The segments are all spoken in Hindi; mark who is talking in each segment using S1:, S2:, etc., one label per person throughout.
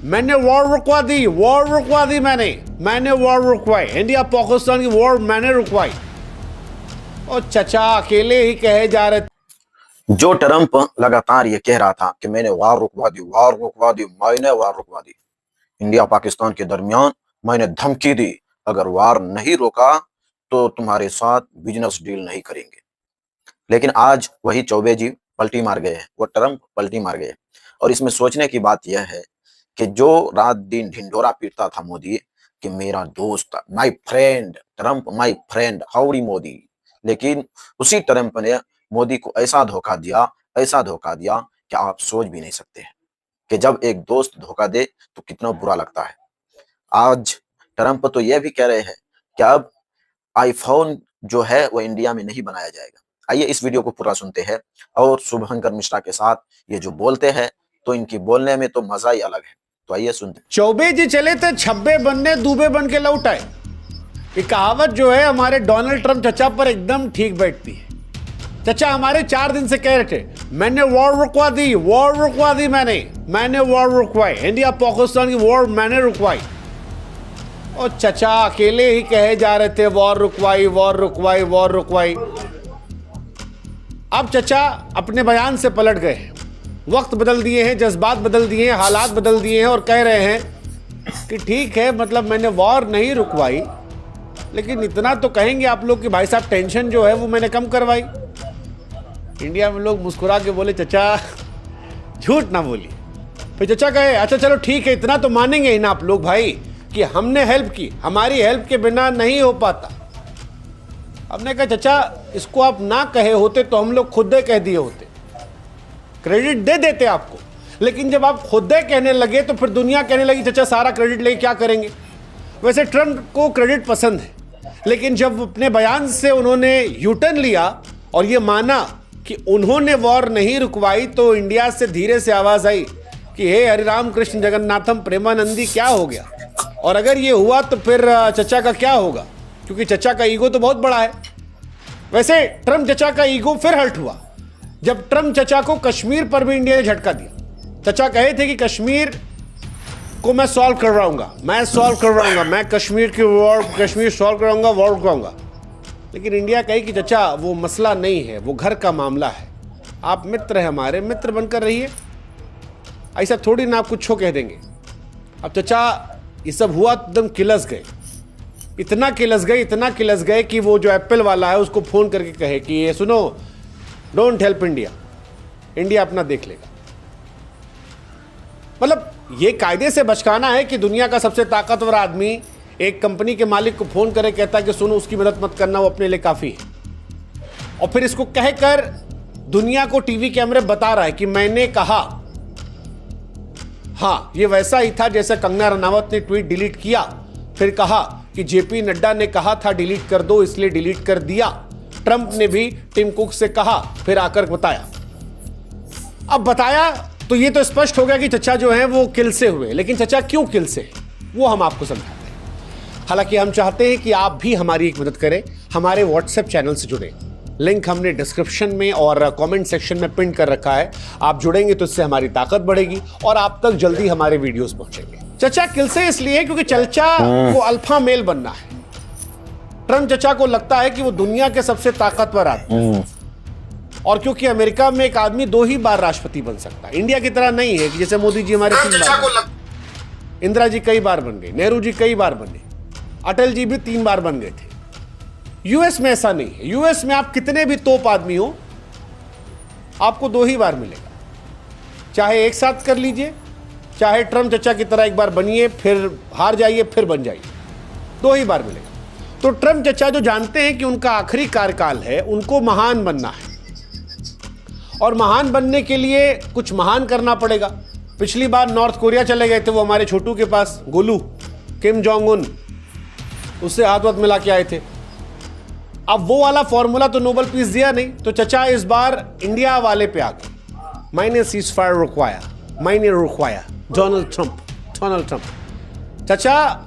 S1: मैंने वॉर रुकवा दी मैंने वॉर रुकवाई। इंडिया पाकिस्तान की वॉर मैंने रुकवाई। और चचा अकेले ही कहे जा रहे थे।
S2: जो ट्रंप लगातार ये कह रहा था कि मैंने वार रुकवा दी, मैंने वार रुकवा दी, इंडिया पाकिस्तान के दरमियान मैंने धमकी दी, अगर वार नहीं रोका तो तुम्हारे साथ बिजनेस डील नहीं करेंगे। लेकिन आज वही चौबे जी पलटी मार गए हैं, वो ट्रंप पलटी मार गए। और इसमें सोचने की बात यह है कि जो रात दिन ढिंढोरा पीटता था मोदी कि मेरा दोस्त, my friend Trump, my friend howdy Modi, लेकिन उसी ट्रंप ने मोदी को ऐसा धोखा दिया कि आप सोच भी नहीं सकते कि जब एक दोस्त धोखा दे तो कितना बुरा लगता है। आज ट्रंप तो यह भी कह रहे हैं कि अब आईफोन जो है वो इंडिया में नहीं बनाया जाएगा। आइए इस वीडियो को पूरा सुनते हैं और शुभंकर मिश्रा के साथ ये जो बोलते हैं तो इनकी बोलने में तो मजा ही अलग है। तो आइए सुनते।
S1: चौबे जी चले थे छब्बे बनने, दूबे बन के लौट आए। ये कहावत जो है हमारे डोनाल्ड ट्रंप चचा पर एकदम ठीक बैठती है। चचा हमारे 4 दिन से कह रहे थे मैंने वॉर रुकवा दी मैंने वॉर रुकवाई। इंडिया पाकिस्तान की वॉर मैंने रुकवाई। और चचा अकेले ही कहे जा रहे थे वॉर रुकवाई। अब चचा अपने बयान से पलट गए, वक्त बदल दिए हैं, जज्बात बदल दिए हैं, हालात बदल दिए हैं और कह रहे हैं कि ठीक है, मतलब मैंने वॉर नहीं रुकवाई, लेकिन इतना तो कहेंगे आप लोग कि भाई साहब टेंशन जो है वो मैंने कम करवाई। इंडिया में लोग मुस्कुरा के बोले चचा झूठ ना बोलिए। फिर चचा कहे अच्छा चलो ठीक है, इतना तो मानेंगे ही ना आप लोग भाई कि हमने हेल्प की, हमारी हेल्प के बिना नहीं हो पाता। हमने कहा चचा इसको आप ना कहे होते तो हम लोग खुद कह दिए होते, क्रेडिट दे देते आपको। लेकिन जब आप खुद कहने लगे तो फिर दुनिया कहने लगी चचा सारा क्रेडिट लेके क्या करेंगे। वैसे ट्रंप को क्रेडिट पसंद है, लेकिन जब अपने बयान से उन्होंने यूटर्न लिया और ये माना कि उन्होंने वॉर नहीं रुकवाई तो इंडिया से धीरे से आवाज आई कि हे हरिराम कृष्ण जगन्नाथम प्रेमानंदी क्या हो गया। और अगर ये हुआ तो फिर चचा का क्या होगा, क्योंकि चचा का ईगो तो बहुत बड़ा है। वैसे ट्रंप चचा का ईगो फिर हर्ट हुआ जब ट्रंप चचा को कश्मीर पर भी इंडिया ने झटका दिया। चचा कहे थे कि कश्मीर को मैं सॉल्व करवाऊंगा, मैं कश्मीर सॉल्व कराऊंगा, वॉर रुकवाऊंगा। लेकिन इंडिया कहे कि चचा वो मसला नहीं है, वो घर का मामला है, आप मित्र हैं, हमारे मित्र बनकर रहिए, ऐसा थोड़ी ना आप कुछ कह देंगे। अब चचा ये सब हुआ तो एकदम किलस गए, इतना किलस गए कि वो जो एप्पल वाला है उसको फोन करके कहे कि ये सुनो, डोंट हेल्प इंडिया अपना देख लेगा। मतलब ये कायदे से बचकाना है कि दुनिया का सबसे ताकतवर आदमी एक कंपनी के मालिक को फोन करे, कहता है कि सुनो उसकी मदद मत करना, वो अपने लिए काफी है। और फिर इसको कहकर दुनिया को टीवी कैमरे बता रहा है कि मैंने कहा। हाँ, ये वैसा ही था जैसे कंगना रनावत ने ट्वीट डिलीट किया, फिर कहा कि जेपी नड्डा ने कहा था डिलीट कर दो, इसलिए डिलीट कर दिया। ट्रंप ने भी टिम कुक से कहा, फिर आकर बताया। अब बताया तो ये तो स्पष्ट हो गया कि चचा जो है वो किल से हुए। लेकिन चचा क्यों किल से, वो हम आपको समझाते हैं। हालांकि हम चाहते हैं कि आप भी हमारी एक मदद करें, हमारे व्हाट्सएप चैनल से जुड़े। लिंक हमने डिस्क्रिप्शन में और कमेंट सेक्शन में पिन कर रखा है। आप जुड़ेंगे तो इससे हमारी ताकत बढ़ेगी और आप तक जल्दी हमारे वीडियोस पहुंचेंगे। चचा किल से इसलिए क्योंकि चचा को अल्फा मेल बनना है। ट्रंप चचा को लगता है कि वो दुनिया के सबसे ताकतवर आदमी, और क्योंकि अमेरिका में एक आदमी 2 ही बार राष्ट्रपति बन सकता है, इंडिया की तरह नहीं है कि जैसे मोदी जी हमारे 3 बार, इंदिरा जी कई बार बन गए, नेहरू जी कई बार बने, अटल जी भी 3 बार बन गए थे। यूएस में ऐसा नहीं है। यूएस में आप कितने भी तोप आदमी हो, आपको 2 ही बार मिलेगा। चाहे एक साथ कर लीजिए, चाहे ट्रंप चचा की तरह एक बार बनिए, फिर हार जाइए, फिर बन जाइए, 2 ही बार मिलेगा। तो ट्रंप चचा जो जानते हैं कि उनका आखिरी कार्यकाल है, उनको महान बनना है, और महान बनने के लिए कुछ महान करना पड़ेगा। पिछली बार नॉर्थ कोरिया चले गए थे वो हमारे छोटू के पास, गोलू, किम जोंग उन, उससे हाथ मिला के आए थे। अब वो वाला फॉर्मूला तो नोबेल पीस दिया नहीं, तो चचा इस बार इंडिया वाले पे आ गए। मैंने सीज फायर रुकवाया, डोनाल्ड ट्रंप। चचा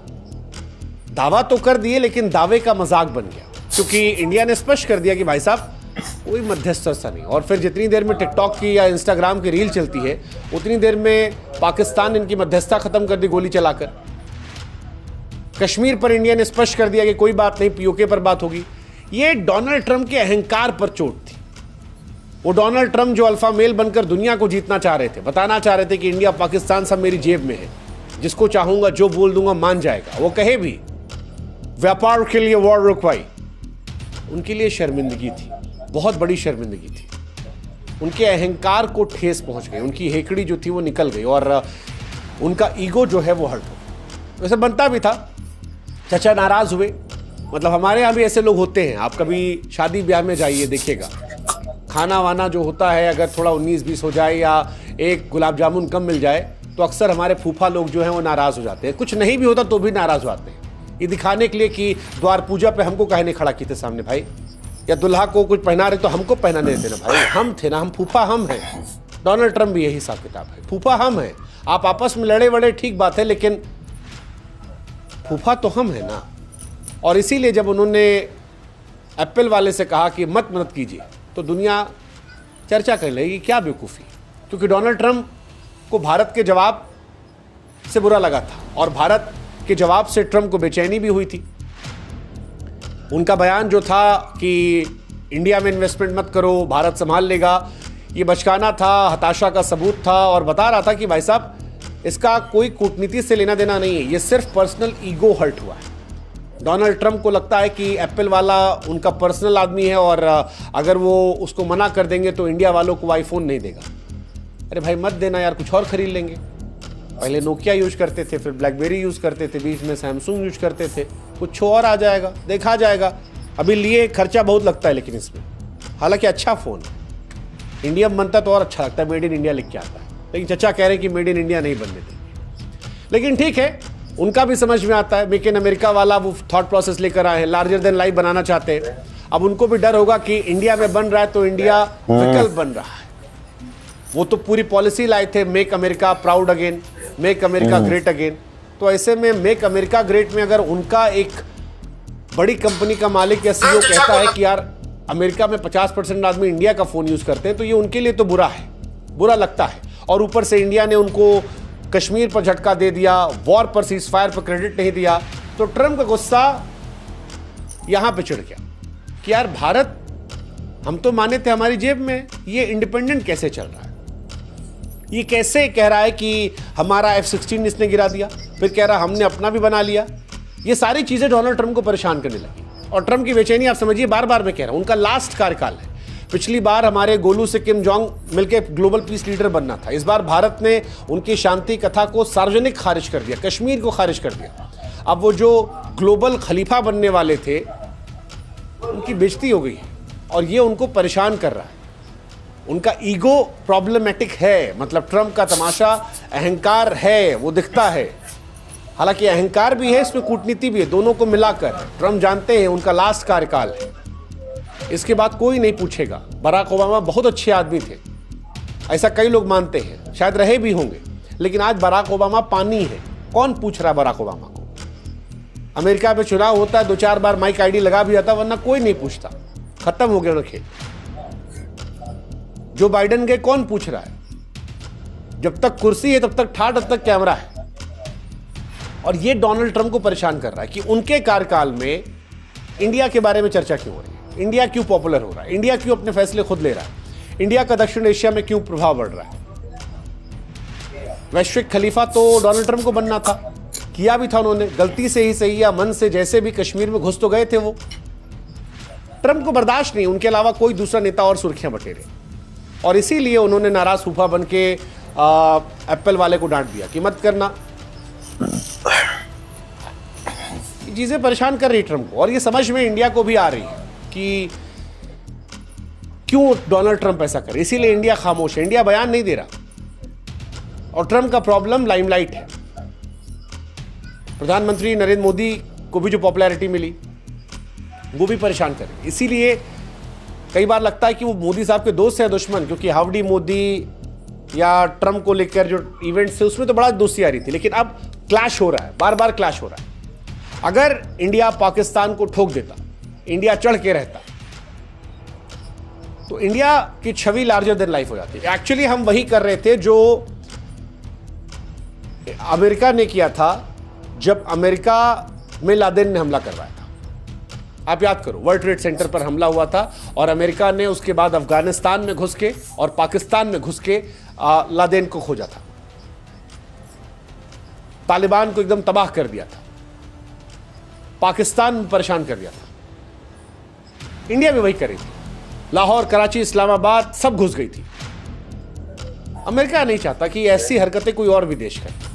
S1: दावा तो कर दिए, लेकिन दावे का मजाक बन गया, क्योंकि इंडिया ने स्पष्ट कर दिया कि भाई साहब कोई मध्यस्थता नहीं। और फिर जितनी देर में टिकटॉक की या इंस्टाग्राम की रील चलती है उतनी देर में पाकिस्तान इनकी मध्यस्थता खत्म कर दी गोली चलाकर। कश्मीर पर इंडिया ने स्पष्ट कर दिया कि कोई बात नहीं, पीओके पर बात होगी। ये डोनाल्ड ट्रंप के अहंकार पर चोट थी। वो डोनाल्ड ट्रंप जो अल्फा मेल बनकर दुनिया को जीतना चाह रहे थे, बताना चाह रहे थे कि इंडिया पाकिस्तान सब मेरी जेब में है, जिसको चाहूंगा जो बोल दूंगा मान जाएगा। वो कहे भी व्यापार के लिए वॉर रुकवाई, उनके लिए शर्मिंदगी थी, बहुत बड़ी शर्मिंदगी थी। उनके अहंकार को ठेस पहुंच गई, उनकी हेकड़ी जो थी वो निकल गई और उनका ईगो जो है वो हर्ट हो गया। वैसे बनता भी था। चाचा नाराज हुए, मतलब हमारे यहाँ भी ऐसे लोग होते हैं। आप कभी शादी ब्याह में जाइए, देखिएगा खाना वाना जो होता है अगर थोड़ा 19-20 हो जाए या एक गुलाब जामुन कम मिल जाए तो अक्सर हमारे फूफा लोग जो हैं वो नाराज हो जाते हैं। कुछ नहीं भी होता तो भी नाराज हो जाते हैं, ये दिखाने के लिए कि द्वार पूजा पे हमको काहे नहीं खड़ा किए थे सामने भाई, या दुल्हा को कुछ पहना रहे तो हमको पहनाने देते ना भाई, हम थे ना, हम फूफा हम हैं। डोनाल्ड ट्रंप भी यही हिसाब किताब है, फूफा हम हैं। आप आपस में लड़े वड़े ठीक बात है, लेकिन फूफा तो हम हैं ना। और इसीलिए जब उन्होंने एप्पल वाले से कहा कि मत मदद कीजिए तो दुनिया चर्चा कर लेगी क्या बेवकूफ़ी, क्योंकि डोनाल्ड ट्रंप को भारत के जवाब से बुरा लगा था और भारत के जवाब से ट्रंप को बेचैनी भी हुई थी। उनका बयान जो था कि इंडिया में इन्वेस्टमेंट मत करो, भारत संभाल लेगा, ये बचकाना था, हताशा का सबूत था। और बता रहा था कि भाई साहब इसका कोई कूटनीति से लेना देना नहीं है, ये सिर्फ पर्सनल ईगो हर्ट हुआ है। डोनाल्ड ट्रंप को लगता है कि एप्पल वाला उनका पर्सनल आदमी है और अगर वो उसको मना कर देंगे तो इंडिया वालों को आईफोन नहीं देगा। अरे भाई मत देना यार, कुछ और खरीद लेंगे। पहले नोकिया यूज करते थे, फिर ब्लैकबेरी यूज करते थे, बीच में सैमसंग यूज करते थे, कुछ और आ जाएगा, देखा जाएगा। अभी लिए खर्चा बहुत लगता है लेकिन इसमें, हालांकि अच्छा फ़ोन है, इंडिया में बनता तो और अच्छा लगता है, मेड इन इंडिया लिख के आता है। लेकिन चचा कह रहे हैं कि मेड इन इंडिया नहीं बनने देंगे। लेकिन ठीक है, उनका भी समझ में आता है, मेक इन अमेरिका वाला वो थॉट प्रोसेस लेकर आए हैं, लार्जर देन लाइफ बनाना चाहते हैं। अब उनको भी डर होगा कि इंडिया में बन रहा है तो इंडिया विकल्प बन रहा है। वो तो पूरी पॉलिसी लाए थे, make America proud again, make America great again. तो ऐसे में मेक अमेरिका ग्रेट में अगर उनका एक बड़ी कंपनी का मालिक या सीईओ कहता है कि यार अमेरिका में 50% आदमी इंडिया का फोन यूज करते हैं, तो ये उनके लिए तो बुरा है, बुरा लगता है। और ऊपर से इंडिया ने उनको कश्मीर पर झटका दे दिया, वॉर पर सीजफायर पर क्रेडिट नहीं दिया, तो ट्रंप का गुस्सा यहां पे चिढ़ गया कि यार भारत हम तो माने थे हमारी जेब में, ये इंडिपेंडेंट कैसे चल रहा है, ये कैसे कह रहा है कि हमारा F-16 इसने गिरा दिया, फिर कह रहा हमने अपना भी बना लिया। ये सारी चीजें डोनाल्ड ट्रंप को परेशान करने लगी। और ट्रंप की बेचैनी आप समझिए, बार बार मैं कह रहा हूं, उनका लास्ट कार्यकाल है। पिछली बार हमारे गोलू से किम जोंग मिलकर ग्लोबल पीस लीडर बनना था, इस बार भारत ने उनकी शांति कथा को सार्वजनिक खारिज कर दिया, कश्मीर को खारिज कर दिया। अब वो जो ग्लोबल खलीफा बनने वाले थे उनकी बेइज्जती हो गई है और ये उनको परेशान कर रहा है। उनका ईगो प्रॉब्लमेटिक है, मतलब ट्रंप का तमाशा अहंकार है, वो दिखता है। हालांकि अहंकार भी है, इसमें कूटनीति भी है, दोनों को मिलाकर। ट्रंप जानते हैं उनका लास्ट कार्यकाल है, इसके बाद कोई नहीं पूछेगा। बराक ओबामा बहुत अच्छे आदमी थे, ऐसा कई लोग मानते हैं, शायद रहे भी होंगे, लेकिन आज बराक ओबामा पानी है। कौन पूछ रहा है बराक ओबामा को? अमेरिका में चुनाव होता है, 2-4 बार माइक आईडी लगा भी जाता, वरना कोई नहीं पूछता, खत्म हो गया ना खेल। जो बाइडेन गए, कौन पूछ रहा है? जब तक कुर्सी है तब तक ठाट, तब तक कैमरा है। और ये डोनाल्ड ट्रंप को परेशान कर रहा है कि उनके कार्यकाल में इंडिया के बारे में चर्चा क्यों हो रही है, इंडिया क्यों पॉपुलर हो रहा है, इंडिया क्यों अपने फैसले खुद ले रहा है, इंडिया का दक्षिण एशिया में क्यों प्रभाव बढ़ रहा है। वैश्विक खलीफा तो डोनाल्ड ट्रंप को बनना था, किया भी था उन्होंने, गलती से ही सही या मन से, जैसे भी कश्मीर में घुस तो गए थे वो। ट्रंप को बर्दाश्त नहीं, उनके अलावा कोई दूसरा नेता और सुर्खियां बटेरे, और इसीलिए उन्होंने नाराज फूफा बन के एप्पल वाले को डांट दिया कि मत करना। चीजें परेशान कर रही ट्रंप को, और ये समझ में इंडिया को भी आ रही है कि क्यों डोनाल्ड ट्रंप ऐसा करे। इसीलिए इंडिया खामोश है, इंडिया बयान नहीं दे रहा। और ट्रंप का प्रॉब्लम लाइमलाइट है। प्रधानमंत्री नरेंद्र मोदी को भी जो पॉपुलैरिटी मिली वो भी परेशान कर रही। इसीलिए कई बार लगता है कि वो मोदी साहब के दोस्त है दुश्मन, क्योंकि हाउडी मोदी या ट्रंप को लेकर जो इवेंट्स थे उसमें तो बड़ा दोस्ती आ रही थी, लेकिन अब क्लैश हो रहा है, बार बार क्लैश हो रहा है। अगर इंडिया पाकिस्तान को ठोक देता, इंडिया चढ़ के रहता, तो इंडिया की छवि लार्जर देन लाइफ हो जाती है। एक्चुअली हम वही कर रहे थे जो अमेरिका ने किया था जब अमेरिका में लादेन ने हमला करवाया था। आप याद करो, वर्ल्ड ट्रेड सेंटर पर हमला हुआ था और अमेरिका ने उसके बाद अफगानिस्तान में घुस के और पाकिस्तान में घुस के लादेन को खोजा था, तालिबान को एकदम तबाह कर दिया था, पाकिस्तान में परेशान कर दिया था। इंडिया भी वही कर रही थी, लाहौर, कराची, इस्लामाबाद सब घुस गई थी। अमेरिका नहीं चाहता कि ऐसी हरकतें कोई और भी देश करे।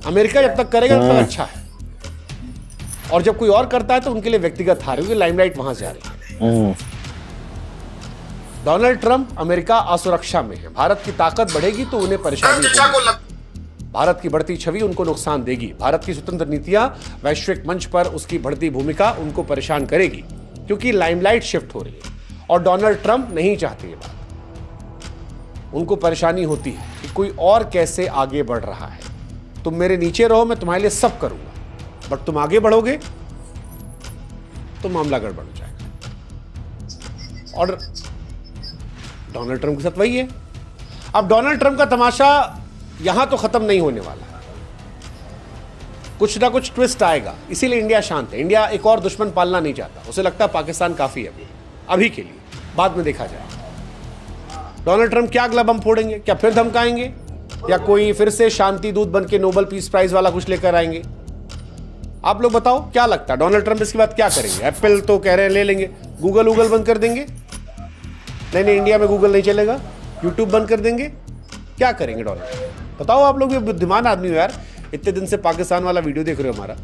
S1: अमेरिका जब तक करेगा तब तक अच्छा है, और जब कोई और करता है तो उनके लिए व्यक्तिगत हार, क्योंकि लाइमलाइट वहां से आ रही है। डोनाल्ड ट्रंप अमेरिका असुरक्षा में है, भारत की ताकत बढ़ेगी तो उन्हें परेशानी होगी, भारत की बढ़ती छवि उनको नुकसान देगी, भारत की स्वतंत्र नीतियां, वैश्विक मंच पर उसकी बढ़ती भूमिका उनको परेशान करेगी, क्योंकि लाइमलाइट शिफ्ट हो रही है। और डोनाल्ड ट्रंप नहीं चाहते ये बात, उनको परेशानी होती है कि कोई और कैसे आगे बढ़ रहा है। तुम मेरे नीचे रहो, मैं तुम्हारे लिए सब करूंगा, बट तुम आगे बढ़ोगे तो मामला गड़बड़ हो जाएगा। और डोनाल्ड ट्रंप के साथ वही है। अब डोनाल्ड ट्रंप का तमाशा यहां तो खत्म नहीं होने वाला, कुछ ना कुछ ट्विस्ट आएगा, इसीलिए इंडिया शांत है। इंडिया एक और दुश्मन पालना नहीं चाहता, उसे लगता है पाकिस्तान काफी है अभी के लिए, बाद में देखा जाएगा। डोनाल्ड ट्रंप क्या अगला बम फोड़ेंगे, क्या फिर धमकाएंगे, या कोई फिर से शांति दूत बन के नोबेल पीस प्राइज वाला कुछ लेकर आएंगे? आप लोग बताओ क्या लगता है डोनाल्ड ट्रंप इसके बाद क्या करेंगे? एप्पल तो कह रहे हैं ले लेंगे, गूगल बंद कर देंगे, नहीं इंडिया में गूगल नहीं चलेगा, यूट्यूब बंद कर देंगे, क्या करेंगे डोनाल्ड? बताओ, आप लोग भी बुद्धिमान आदमी हो यार, इतने दिन से पाकिस्तान वाला वीडियो देख रहे हो हमारा।